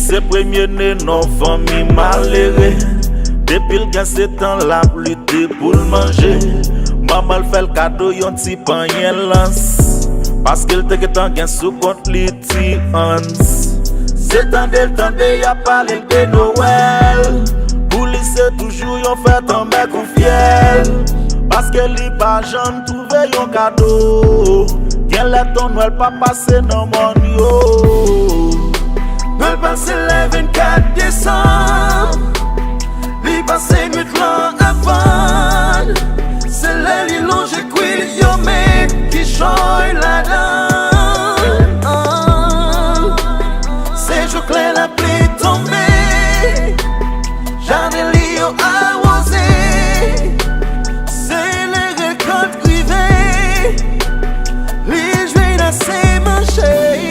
c'est premier né non famille malheureux. Depuis le gars c'est temps la lutter pour le manger. Maman fait le cadeau yon ti panier lance. Parce qu'elle te get en gain sous compte li ti ans. C'est temps de y'a parlé de Noël. Pour lui c'est toujours yon fait un mec ou fiel. Parce que li pas jamais trouvé yon cadeau. Gen let ton Noël pas passer dans mon yo. Noël passe le 24 décembre. Li passe nuit long avant. C'est le li longe quil yo mec qui choy la donne. C'est jour clair la pluie tombée. Jardin li yo arrosé. C'est les récoltes privées. Les jouets dans ses marchés.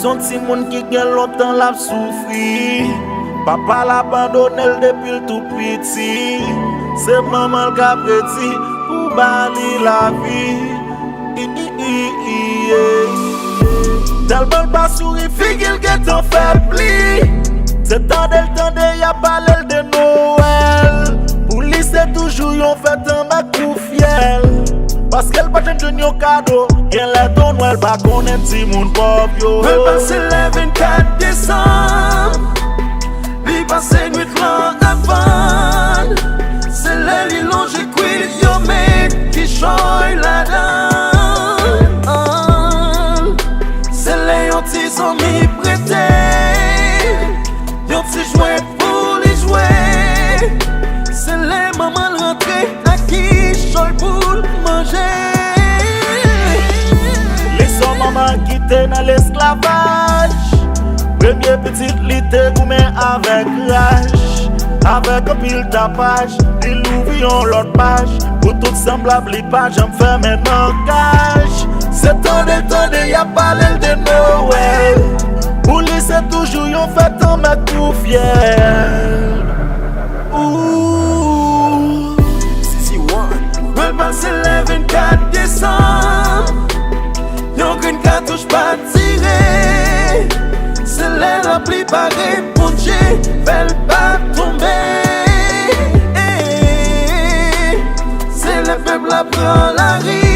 Son ti moun qui gen longtemps l'a souffri. Papa l'a abandonné depuis le tout petit. C'est maman qui a petit pour bali la vie. Tellement pas souri figil get en faibli. C'est temps de y'a parlé de Noël. Pour lui c'est toujours yon fait un mec ou fiel. Parce qu'elle va te donner un cadeau. Qu'elle est ton Noël, pas qu'on aime si mon pop yo. Noël passe le 24 décembre. Lui passe nuit long avant. C'est le li longe quil yo mec qui choy la donne. C'est le yon ti son mi prêté. Yon ti jouet pour les jouer. C'est le maman rentré à qui choy pour manger. Laissons maman quitter dans l'esclavage. Premier petit lité goumé avec rage. Avec un pile tapage, il ouvre l'autre page. Pour tout semblable, il pas j'aime faire maintenant cage. C'est temps de y'a parlé de Noël. Pour lui c'est toujours yon fait un mec tout fier. Noël passe le 24 décembre. Yon green cartouche pas tiré. C'est l'air la pluie pas répondre. Belle pas tomber. C'est le peuple à prendre la rue.